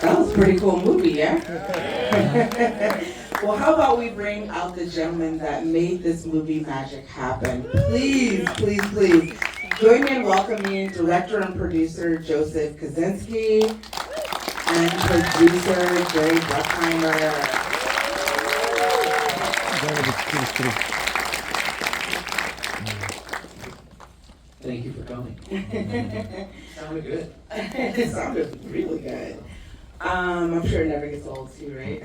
That was a pretty cool movie, yeah? Well, how about we bring out the gentleman that made this movie magic happen? Please, please, please. Join me in welcoming director and producer Joseph Kosinski and producer Jerry Bruckheimer. Thank you for coming. Sounded good. It sounded really good. I'm sure it never gets old too, right?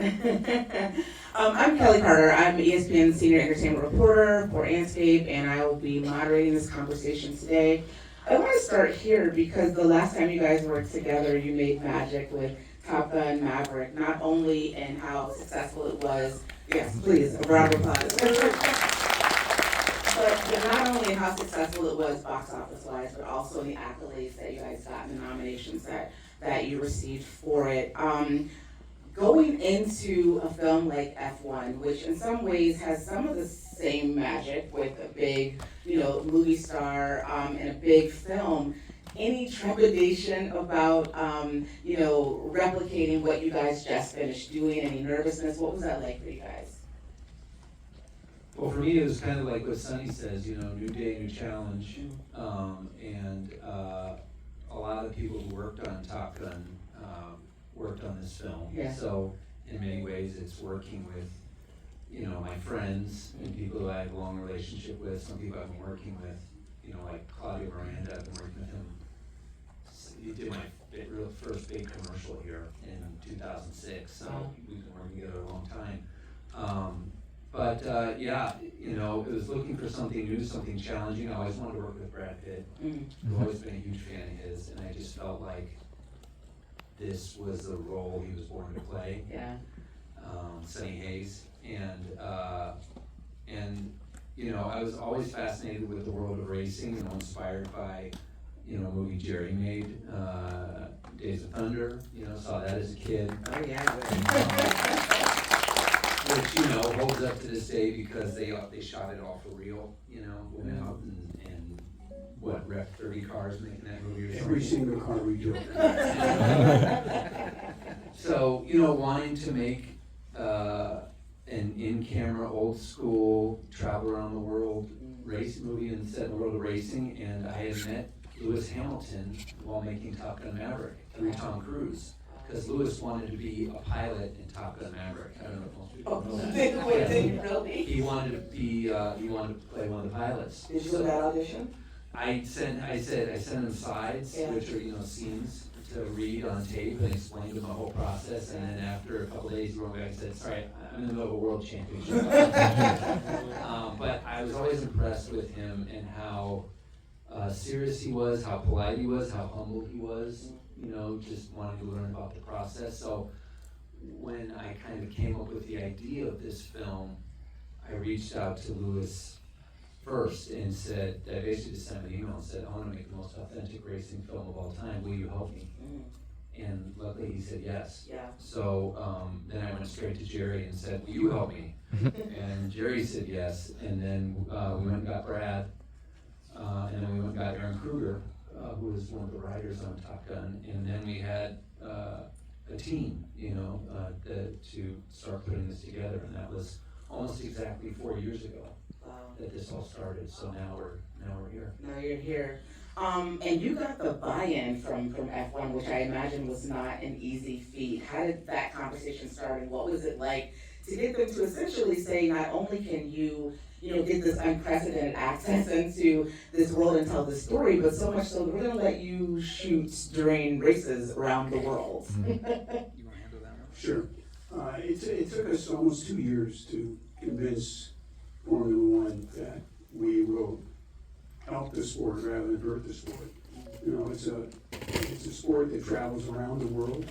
I'm Kelly Carter. I'm ESPN's senior entertainment reporter for Anscape, and I will be moderating this conversation today. I want to start here because the last time you guys worked together, you made magic with Top Gun Maverick, not only in how successful it was, yes, please, a round of applause. But not only in how successful it was box office wise, but also in the accolades that you guys got and the nominations that you received for it. Going into a film like F1, which in some ways has some of the same magic with a big, movie star and a big film, any trepidation about, replicating what you guys just finished doing? Any nervousness? What was that like for you guys? Well, for me, it was kind of like what Sonny says, new day, new challenge. And a lot of people who worked on Top Gun worked on this film. Yeah. So in many ways, it's working with, my friends and people who I have a long relationship with. Some people I've been working with, like Claudio Miranda, I've been working with him. He did my first big commercial here in 2006, so we've been working together a long time. But it was looking for something new, something challenging. I always wanted to work with Brad Pitt. I've always been a huge fan of his, and I just felt like this was the role he was born to play. Yeah. Sonny Hayes, and I was always fascinated with the world of racing, inspired by a movie Jerry made, Days of Thunder. Saw that as a kid. Oh yeah. Which holds up to this day because they shot it all for real. Went out and wrecked 30 cars making that movie. Or Every single car we drove. So wanting to make an in-camera, old school, travel around the world race movie and set in the world of racing, and I had met Lewis Hamilton while making Top Gun Maverick through Tom Cruise. Because Lewis wanted to be a pilot in Top Gun Maverick. I don't know if most people know that. Wait, did you really? He wanted to play one of the pilots. Did you do that audition? I sent him slides, which are scenes to read on tape and explain to him the whole process. And then after a couple days, he wrote back and said, "Sorry, I'm in the middle of a world championship." But I was always impressed with him and how serious he was, how polite he was, how humble he was. Just wanting to learn about the process. So when I kind of came up with the idea of this film, I reached out to Lewis first and said, I basically just sent him an email and said, I want to make the most authentic racing film of all time. Will you help me? And luckily he said yes. Yeah. So then I went straight to Jerry and said, will you help me? And Jerry said yes. And then we went and got Brad. And then we went and got Aaron Kruger, who was one of the writers on Top Gun, and then we had a team, to start putting this together, and that was almost exactly 4 years ago that this all started. So now we're here. Now you're here, and you got the buy-in from F1, which I imagine was not an easy feat. How did that conversation start, and what was it like to get them to essentially say, not only can you get this unprecedented access into this world and tell this story, but so much so that we're going to let you shoot during races around the world. You want to handle that one? Sure. It took us almost 2 years to convince Formula One that we will help the sport rather than hurt the sport. It's a sport that travels around the world.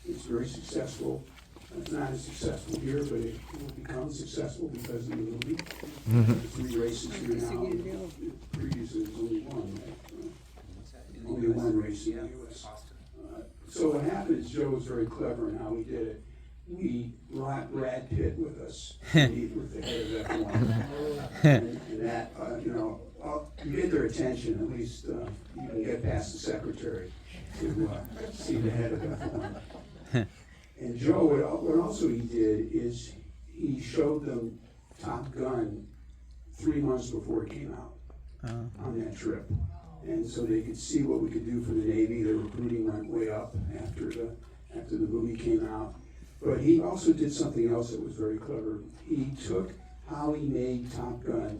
It's very successful. It's not as successful here, but it will become successful because of the movie. The 3 races here now. Previously, there's only one, right? Only one race in the U.S. So what happened is Joe was very clever in how he did it. We brought Brad Pitt with us to meet with the head of F1. and that, you get their attention, at least you can get past the secretary to see the head of F1. And Joe, what also he did is he showed them Top Gun 3 months before it came out on that trip. And so they could see what we could do for the Navy. The recruiting went way up after the movie came out. But he also did something else that was very clever. He took how he made Top Gun,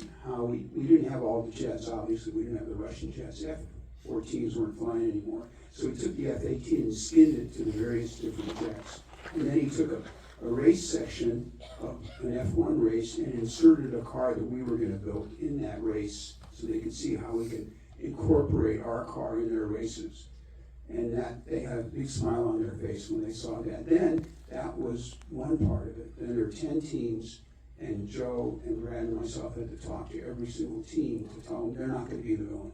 we didn't have all the jets, obviously, we didn't have the Russian jets. F-14s weren't flying anymore. So he took the F-18 and skinned it to the various different jets. And then he took a race section of an F1 race and inserted a car that we were going to build in that race so they could see how we could incorporate our car in their races. And that they had a big smile on their face when they saw that. Then that was one part of it. Then there were 10 teams, and Joe and Brad and myself had to talk to every single team to tell them they're not going to be the villain.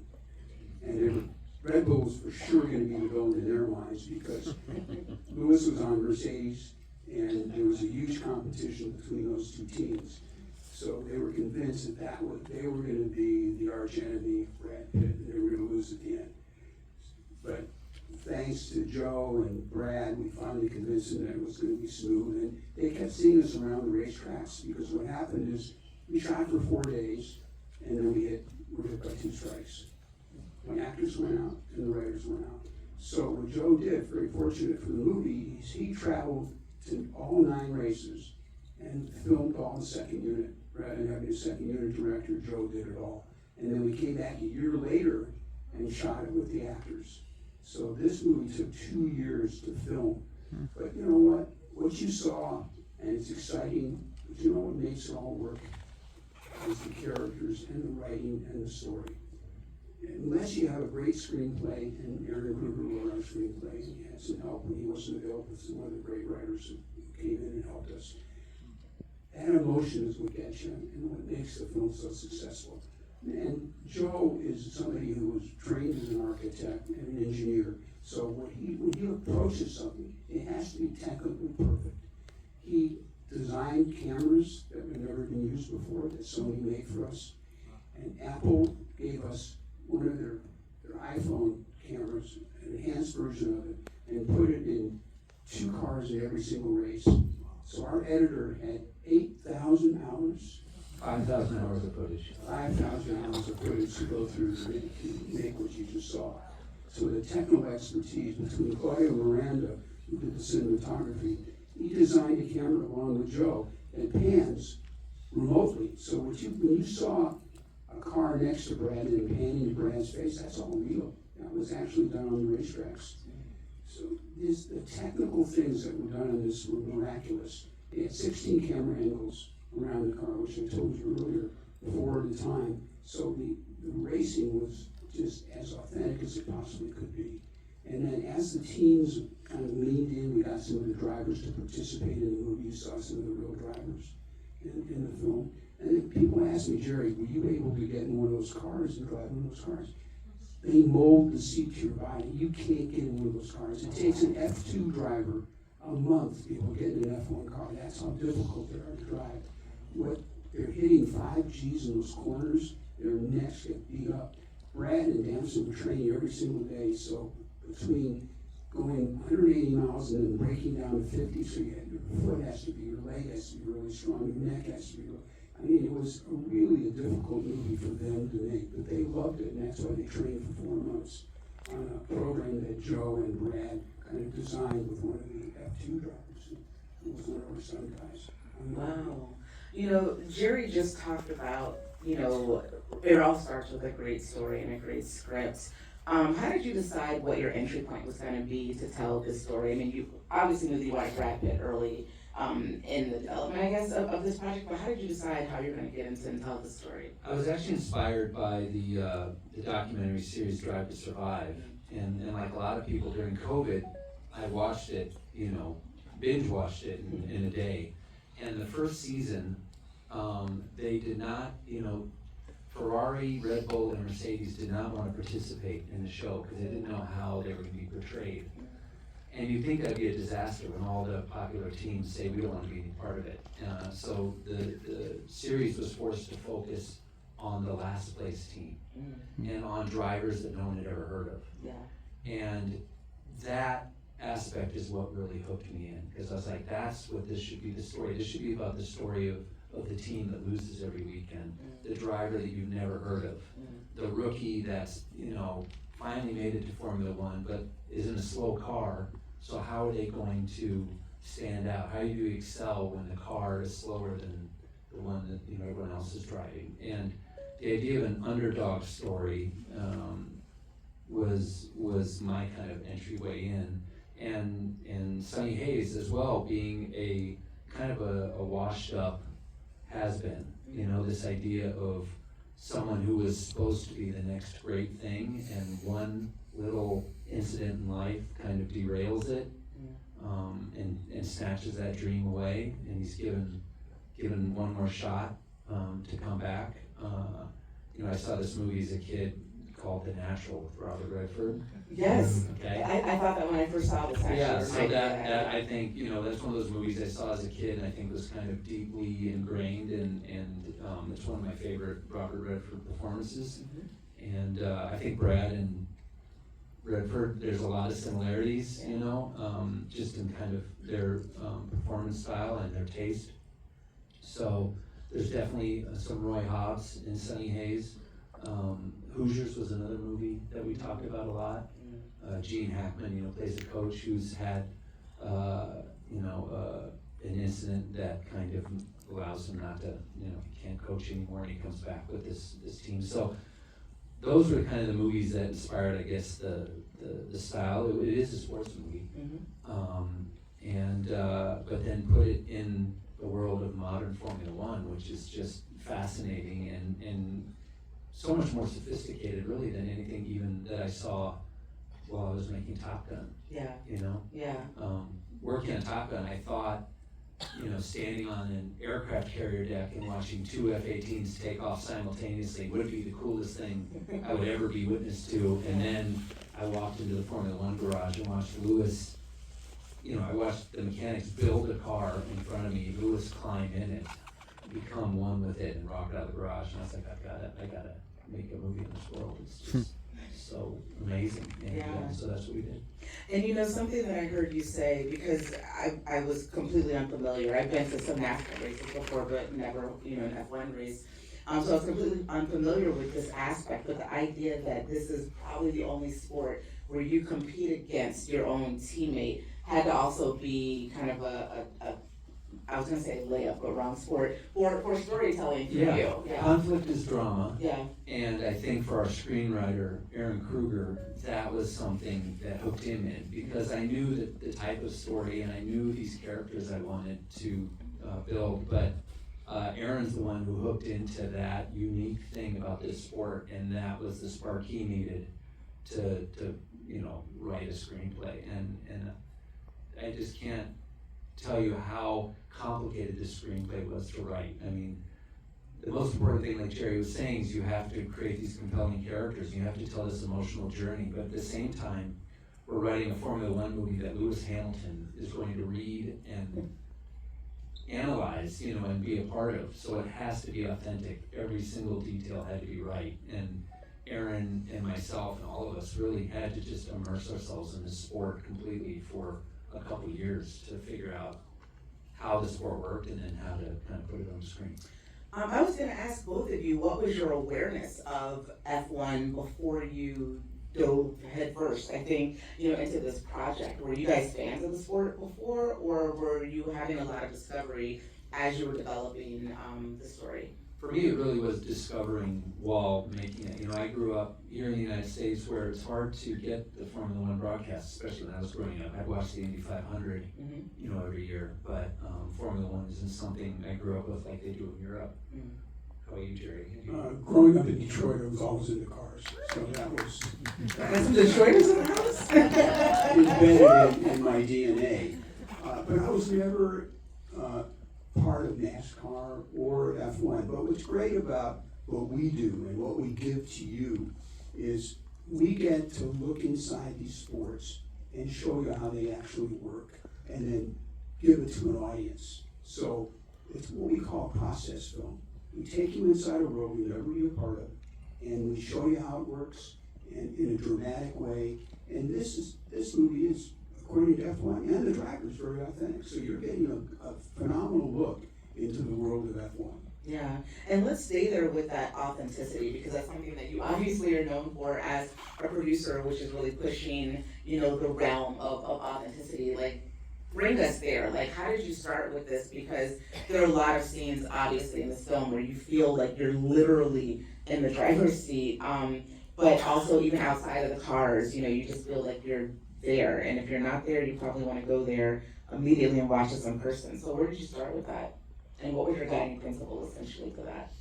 And Red Bull was for sure going to be the villain in their minds because Lewis was on Mercedes, and there was a huge competition between those two teams. So they were convinced that they were going to be the arch enemy, Brad Pitt, and they were going to lose at the end. But thanks to Joe and Brad, we finally convinced them that it was going to be smooth. And they kept seeing us around the racetracks because what happened is we shot for 4 days, and then we were hit by 2 strikes. The actors went out and the writers went out. So what Joe did, very fortunate for the movie, is he traveled to all 9 races and filmed all the second unit. Rather than having a second unit director, Joe did it all. And then we came back a year later and shot it with the actors. So this movie took 2 years to film. But you know what? What you saw, and it's exciting, but you know what makes it all work? Is the characters and the writing and the story. Unless you have a great screenplay, and Aaron Kruger wrote our screenplay, and he had some help when he wasn't available, some other great writers who came in and helped us. That emotion is what gets you, and what makes the film so successful. And Joe is somebody who was trained as an architect and an engineer, so when he approaches something, it has to be technically perfect. He designed cameras that had never been used before that Sony made for us, and Apple gave us one of their iPhone cameras, an enhanced version of it, and put it in 2 cars in every single race. So our editor had 8,000 hours. 5,000 hours of footage. 5,000 hours of footage to go through to make what you just saw. So the technical expertise between Claudio Miranda, who did the cinematography, he designed a camera along with Joe that pans remotely. So when you saw a car next to Brad and panning to Brad's face, that's all real. That was actually done on the racetracks. So the technical things that were done on this were miraculous. They had 16 camera angles around the car, which I told you earlier, 4 at a time. So the racing was just as authentic as it possibly could be. And then as the teams kind of leaned in, we got some of the drivers to participate in the movie. You saw some of the real drivers in the film. And then people asked me, Jerry, were you able to get in one of those cars and drive one of those cars? They mold the seat to your body. You can't get in one of those cars. It takes an F2 driver a month to be able to get in an F1 car. That's how difficult they are to drive. What they're hitting 5 Gs in those corners, their necks get beat up. Brad and Damson were training every single day, so between going 180 miles and then breaking down to 50, so your foot has to be, your leg has to be really strong, your neck has to be really. I mean, it was really a difficult movie for them to make, but they loved it, and that's why they trained for 4 months on a program that Joe and Brad kind of designed with one of the F2 drivers. It was one of our son guys. Wow. You know, Jerry just talked about, you know, it all starts with a great story and a great script. How did you decide what your entry point was going to be to tell this story? I mean, you obviously knew that you wanted Brad Pitt early in the development, I guess, of this project, but how did you decide how you're going to get into and tell the story? I was actually inspired by the documentary series Drive to Survive, and like a lot of people during COVID, I watched it, you know, binge watched it in a day. And the first season, they did not, you know, Ferrari, Red Bull, and Mercedes did not want to participate in the show because they didn't know how they were going to be portrayed. And you'd think that'd be a disaster when all the popular teams say we don't want to be any part of it. So the series was forced to focus on the last place team and on drivers that no one had ever heard of. Yeah. And that aspect is what really hooked me in, because I was like, that's what this should be the story. This should be about the story of the team that loses every weekend, the driver that you've never heard of, the rookie that's, finally made it to Formula One, but is in a slow car. So how are they going to stand out? How do you excel when the car is slower than the one that everyone else is driving? And the idea of an underdog story was my kind of entryway in, and Sonny Hayes as well, being a kind of a washed up has-been. This idea of someone who was supposed to be the next great thing, and one little incident in life kind of derails it, and snatches that dream away, and he's given one more shot to come back. I saw this movie as a kid called The Natural with Robert Redford. Yes. Okay. I thought that when I first saw this, actually. Yeah, so that I think, that's one of those movies I saw as a kid, and I think was kind of deeply ingrained, and it's one of my favorite Robert Redford performances. And I think Brad and Redford, there's a lot of similarities, just in kind of their performance style and their taste. So there's definitely some Roy Hobbs and Sonny Hayes. Hoosiers was another movie that we talked about a lot. Gene Hackman, plays a coach who's had, an incident that kind of allows him not to, he can't coach anymore, and he comes back with this team. So those were kind of the movies that inspired, I guess, the style. It is a sports movie, but then put it in the world of modern Formula One, which is just fascinating and so much more sophisticated, really, than anything even that I saw while I was making Top Gun. Yeah. Yeah. Working on Top Gun, I thought, standing on an aircraft carrier deck and watching two F-18s take off simultaneously would be the coolest thing I would ever be witness to. And then I walked into the Formula One garage and watched Lewis. I watched the mechanics build a car in front of me, Lewis climb in it, become one with it, and rock out of the garage. And I was like, I gotta make a movie in this world. It's just so amazing. And so that's what we did. And something that I heard you say, because I was completely unfamiliar. I've been to some NASCAR races before, but never, an F1 race. So I was completely unfamiliar with this aspect, but the idea that this is probably the only sport where you compete against your own teammate had to also be kind of I was gonna say layup, but wrong sport, for storytelling for you. Yeah. Conflict is drama. Yeah. And I think for our screenwriter, Aaron Kruger, that was something that hooked him in, because I knew that the type of story, and I knew these characters I wanted to build, but Aaron's the one who hooked into that unique thing about this sport, and that was the spark he needed to write a screenplay. And I just can't tell you how complicated this screenplay was to write. I mean, the most important thing, like Jerry was saying, is you have to create these compelling characters. You have to tell this emotional journey, but at the same time, we're writing a Formula One movie that Lewis Hamilton is going to read and analyze, and be a part of. So it has to be authentic. Every single detail had to be right. And Aaron and myself and all of us really had to just immerse ourselves in this sport completely for a couple years to figure out how the sport worked and then how to kind of put it on the screen. I was going to ask both of you, what was your awareness of F1 before you dove headfirst, I think, into this project? Were you guys fans of the sport before, or were you having a lot of discovery as you were developing the story? For me, it really was discovering while making it. I grew up here in the United States where it's hard to get the Formula One broadcast, especially when I was growing up. I'd watch the Indy 500, every year, but Formula One isn't something I grew up with like they do in Europe. How about you, Jerry? Growing up in Detroit, I was always into cars, so that was Got some Detroiters in the house? embedded in my DNA. But I was never part of NASCAR or F1. But what's great about what we do and what we give to you is we get to look inside these sports and show you how they actually work, and then give it to an audience. So it's what we call process film. We take you inside a world you'll never be a part of, and we show you how it works, and in a dramatic way. And this movie is a according to F1, and the driver's very authentic. So you're getting a phenomenal look into the world of F1. Yeah, and let's stay there with that authenticity, because that's something that you obviously are known for as a producer, which is really pushing, the realm of authenticity. Like, bring us there. Like, how did you start with this? Because there are a lot of scenes, obviously, in this film where you feel like you're literally in the driver's seat, but also even outside of the cars, you just feel like you're there. And if you're not there, you probably want to go there immediately and watch this in person. So where did you start with that? And what was your guiding principle essentially for that?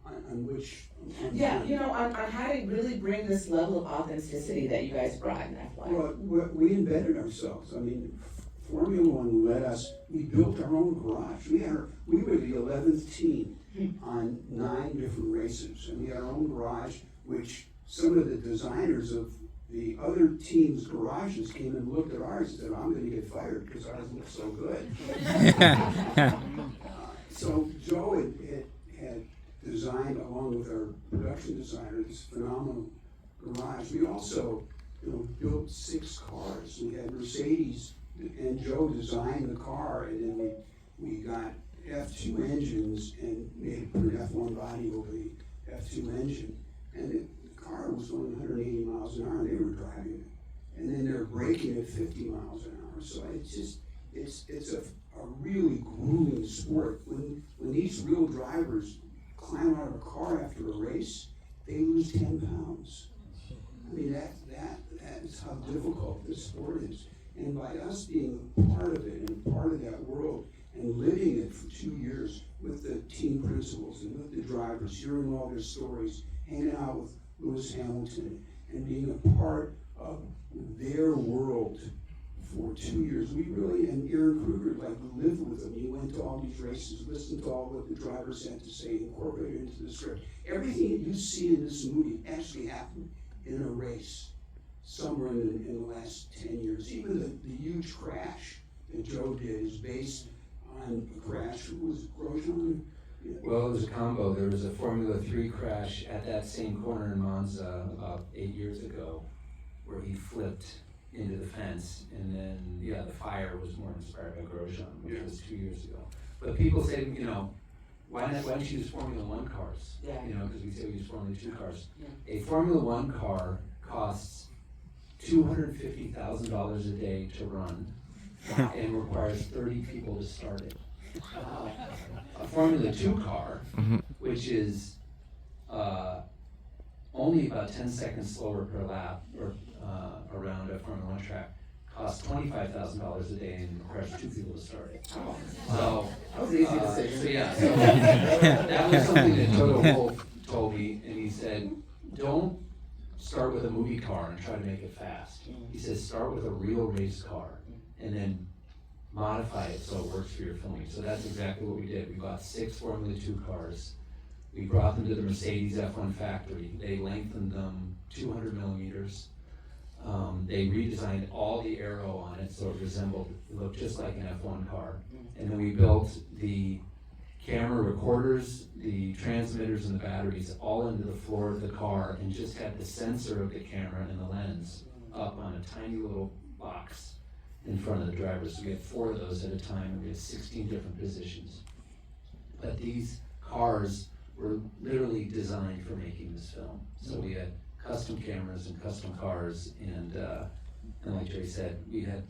On which? Yeah, on how to really bring this level of authenticity that you guys brought in F1. Well, we embedded ourselves. I mean, Formula One let us, we built our own garage. We were the 11th team on 9 different races. And we had our own garage, which some of the designers of the other teams' garages came and looked at ours and said, I'm going to get fired because ours looks so good. So Joe had designed, along with our production designer, this phenomenal garage. We also built 6 cars. We had Mercedes, and Joe designed the car, and then we got F2 engines and put an F1 body over the F2 engine. And the car was going 180 miles an hour, and they were driving it. And then they're braking at 50 miles an hour. So it's a really grueling sport. When these real drivers climb out of a car after a race, they lose 10 pounds. I mean, that is how difficult this sport is. And by us being part of it and part of that world and living it for 2 years with the team principals and with the drivers, hearing all their stories, hanging out with Lewis Hamilton and being a part of their world for 2 years, we really, and Aaron Kruger, lived with them. He went to all these races, listened to all what the drivers had to say, incorporated it into the script. Everything that you see in this movie actually happened in a race somewhere in the last 10 years. Even the huge crash that Joe did is based on a crash. Who was Grosjean? Yeah. Well, it was a combo. There was a Formula 3 crash at that same corner in Monza about 8 years ago where he flipped into the fence, and then, the fire was more inspired by Grosjean, which was 2 years ago. But people say, why don't you use Formula 1 cars? Yeah. Because we say we use Formula 2 cars. Yeah. A Formula 1 car costs $250,000 a day to run and requires 30 people to start it. A Formula 2 car, which is only about 10 seconds slower per lap or around a Formula 1 track, costs $25,000 a day and requires 2 people to start it. Oh, So that was an easy decision. So that was something that Toto Wolff told me, and he said, don't start with a movie car and try to make it fast. He says, start with a real race car and then modify it so it works for your filming. So that's exactly what we did. We bought 6 Formula 2 cars. We brought them to the Mercedes F1 factory. They lengthened them 200 millimeters. They redesigned all the aero on it so it looked just like an F1 car. And then we built the camera recorders, the transmitters, and the batteries all into the floor of the car, and just had the sensor of the camera and the lens up on a tiny little box in front of the driver. So we had 4 of those at a time, and we had 16 different positions. But these cars were literally designed for making this film. So we had custom cameras and custom cars, and like Jerry said, we had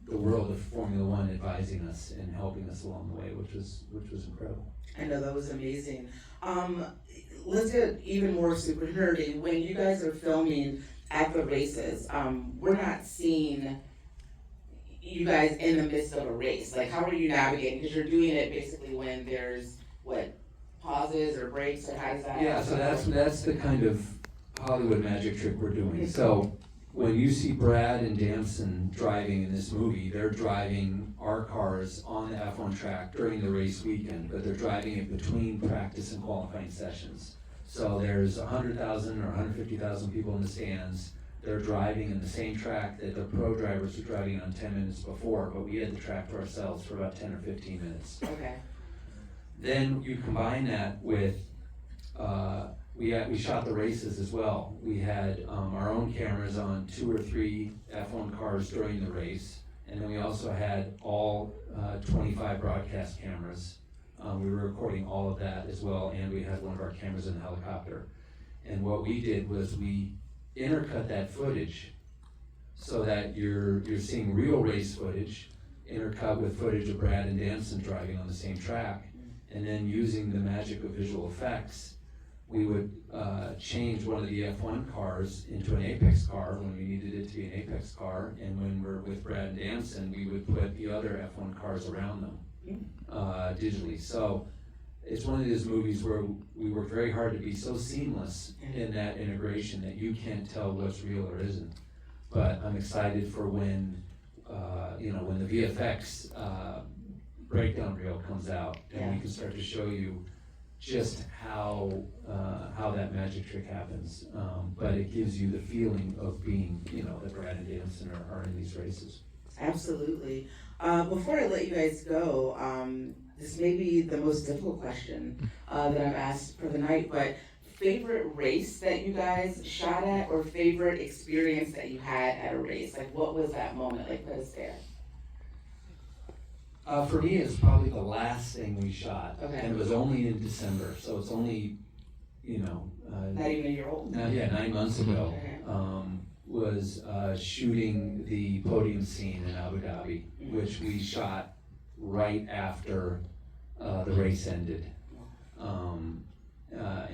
the world of Formula One advising us and helping us along the way, which was incredible. I know, that was amazing. Let's get even more super nerdy. When you guys are filming at the races, we're not seeing you guys in the midst of a race. Like, how are you navigating? Because you're doing it basically when there's, pauses or breaks, or how does that Yeah, so that's the kind of Hollywood magic trick we're doing. So when you see Brad and Damson driving in this movie, they're driving our cars on the F1 track during the race weekend, but they're driving it between practice and qualifying sessions. So there's 100,000 or 150,000 people in the stands. They're driving in the same track that the pro drivers were driving on 10 minutes before, but we had the track to ourselves for about 10 or 15 minutes. Okay. Then you combine that with, we shot the races as well. We had our own cameras on 2 or 3 F1 cars during the race. And then we also had all 25 broadcast cameras. We were recording all of that as well, and we had one of our cameras in the helicopter. And what we did was we intercut that footage so that you're seeing real race footage, intercut with footage of Brad and Danson driving on the same track, and then using the magic of visual effects, we would change one of the F1 cars into an Apex car when we needed it to be an Apex car, and when we're with Brad and Danson, we would put the other F1 cars around them digitally. So it's one of those movies where we worked very hard to be so seamless in that integration that you can't tell what's real or isn't. But I'm excited for when when the VFX breakdown reel comes out, and we can start to show you just how that magic trick happens. But it gives you the feeling of being, that Brad and Danson are in these races. Absolutely. Before I let you guys go, this may be the most difficult question that I've asked for the night, but favorite race that you guys shot at, or favorite experience that you had at a race? Like, what was that moment? Like, put us there. For me, it's probably the last thing we shot, Okay. and it was only in December, so it's only, Not even a year old. 9 months ago. Okay. Was shooting the podium scene in Abu Dhabi, which we shot right after the race ended.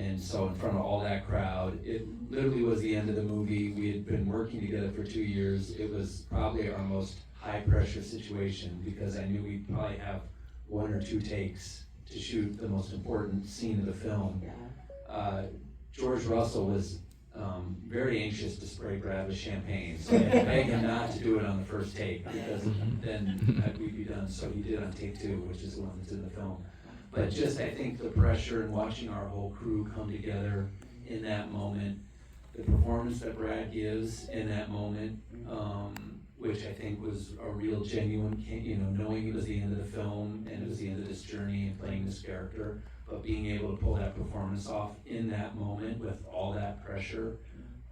And so in front of all that crowd, it literally was the end of the movie. We had been working together for 2 years. It was probably our most high pressure situation because I knew we'd probably have 1 or 2 takes to shoot the most important scene of the film. Yeah. George Russell was very anxious to spray Brad with champagne, so I had to beg him not to do it on the first take because then we'd be done. So he did on take 2, which is the one that's in the film. But just I think the pressure and watching our whole crew come together in that moment, the performance that Brad gives in that moment, which I think was a real genuine, knowing it was the end of the film and it was the end of this journey and playing this character, but being able to pull that performance off in that moment with all that pressure,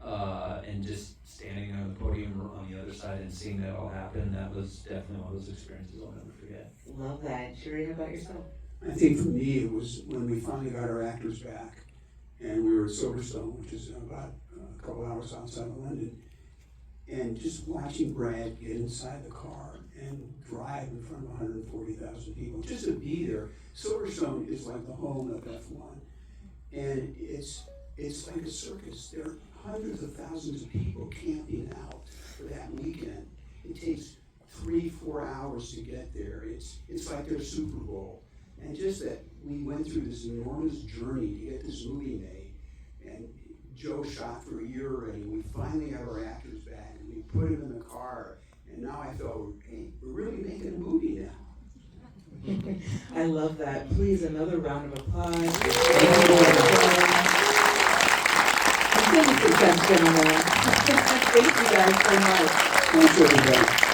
and just standing on the podium on the other side and seeing that all happen, that was definitely one of those experiences I'll never forget. Love that. Sherry, how about yourself? I think for me, it was when we finally got our actors back, and we were at Silverstone, which is about a couple hours outside of London, and just watching Brad get inside the car and drive in front of 140,000 people, just to be there. Silverstone is like the home of F1, and it's like a circus. There are hundreds of thousands of people camping out for that weekend. It takes 3-4 hours to get there. It's like their Super Bowl. And just that we went through this enormous journey to get this movie made, and Joe shot for a year already. We finally got our actors back, and we put him in the car, and now I felt, hey, we're really making a movie now. I love that. Please, another round of applause. Continue success, gentlemen. Thank you guys so much. Thanks, everybody.